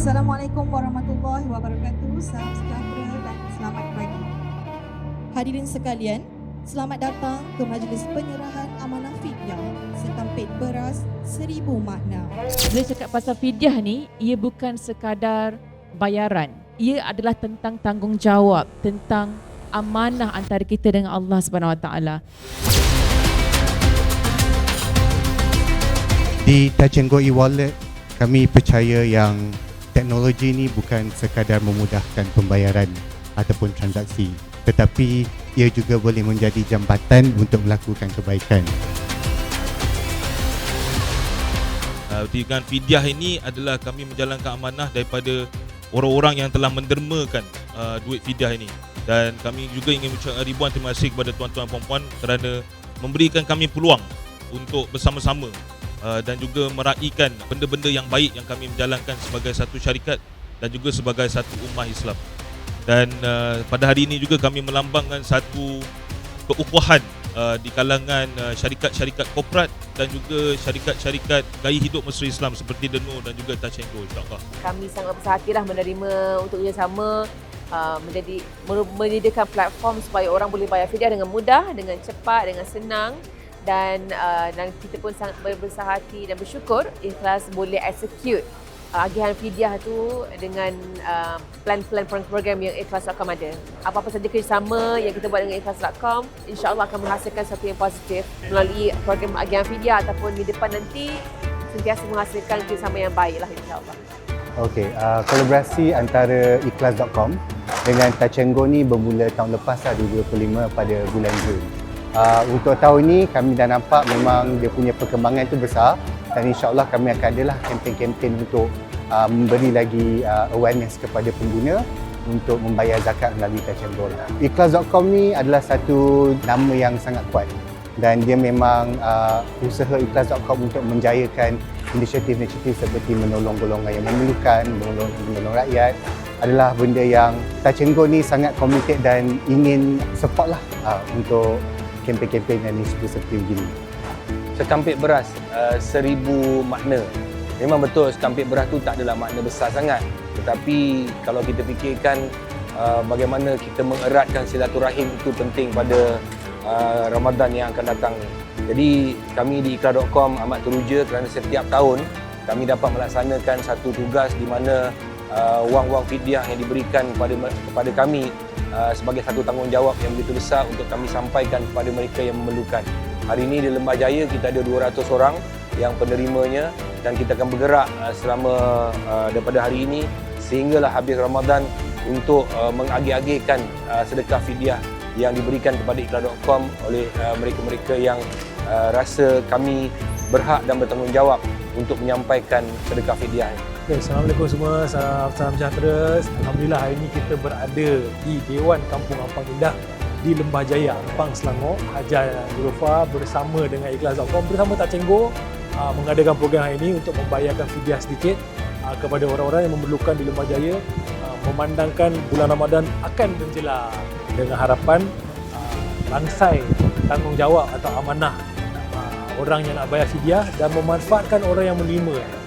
Assalamualaikum warahmatullahi wabarakatuh. Salam sejahtera dan selamat pagi. Hadirin sekalian, selamat datang ke majlis penyerahan amanah fidyah setampit beras 1000 makna. Bila cakap pasal fidyah ni, ia bukan sekadar bayaran. Ia adalah tentang tanggungjawab, tentang amanah antara kita dengan Allah Subhanahu Wa Taala. Di Touch 'n Go e-wallet, kami percaya yang teknologi ni bukan sekadar memudahkan pembayaran ataupun transaksi, tetapi ia juga boleh menjadi jambatan untuk melakukan kebaikan. Dengan fidyah ini adalah kami menjalankan amanah daripada orang-orang yang telah mendermakan duit fidyah ini. Dan kami juga ingin mengucapkan ribuan terima kasih kepada tuan-tuan dan puan-puan kerana memberikan kami peluang untuk bersama-sama dan juga meraihkan benda-benda yang baik yang kami menjalankan sebagai satu syarikat dan juga sebagai satu ummah Islam. Dan pada hari ini juga kami melambangkan satu keukhuwan di kalangan syarikat-syarikat korporat dan juga syarikat-syarikat gaya hidup mesra Islam seperti Denur dan juga Touch 'n Go, insyaAllah. Kami sangat besar hatilah menerima untuk kerjasama menyediakan platform supaya orang boleh bayar fidyah dengan mudah, dengan cepat, dengan senang. Dan kita pun sangat berbesar hati dan bersyukur Ikhlas boleh execute agihan fidyah tu dengan plan-plan program yang Ikhlas.com ada. Apa-apa saja kerjasama yang kita buat dengan Ikhlas.com, insya-Allah akan menghasilkan sesuatu yang positif melalui program agihan fidyah ataupun di depan nanti sentiasa menghasilkan kerjasama yang baiklah, insya-Allah. Okey, kolaborasi antara Ikhlas.com dengan Touch 'n Go ni bermula tahun lepas 2025 pada bulan Jun. Untuk tahun ini kami dah nampak memang dia punya perkembangan itu besar dan insya-Allah kami akan adalah kempen-kempen untuk memberi lagi awareness kepada pengguna untuk membayar zakat melalui Touch 'n Go. Ikhlas.com ni adalah satu nama yang sangat kuat dan dia memang usaha Ikhlas.com untuk menjayakan inisiatif-inisiatif seperti menolong golongan yang memerlukan, menolong rakyat adalah benda yang Touch 'n Go ni sangat committed dan ingin support lah untuk kempen-kempen dan inisiatif seperti begini. Sekampit beras 1000 makna. Memang betul sekampit beras tu tak adalah makna besar sangat. Tetapi kalau kita fikirkan bagaimana kita mengeratkan silaturahim itu penting pada Ramadan yang akan datang ni. Jadi kami di Ikhlas.com amat teruja kerana setiap tahun kami dapat melaksanakan satu tugas di mana wang-wang fidyah yang diberikan kepada kami sebagai satu tanggungjawab yang begitu besar untuk kami sampaikan kepada mereka yang memerlukan. Hari ini di Lembah Jaya kita ada 200 orang yang penerimanya dan kita akan bergerak selama daripada hari ini sehinggalah habis Ramadan untuk mengagih-agihkan sedekah fidyah yang diberikan kepada Ikhlas.com oleh mereka-mereka yang rasa kami berhak dan bertanggungjawab untuk menyampaikan sedekah fidyah ini. Okay, Assalamualaikum semua, salam sejahtera. Alhamdulillah hari ini kita berada di Dewan Kampung Ampang Indah di Lembah Jaya, Ampang, Selangor. Hajar Jurufa bersama dengan Ikhlas.com bersama Touch 'n Go mengadakan program hari ini untuk membayarkan fidyah sedikit kepada orang-orang yang memerlukan di Lembah Jaya memandangkan bulan Ramadan akan menjelang dengan harapan langsai tanggungjawab atau amanah orang yang nak bayar fidyah dan memanfaatkan orang yang menerima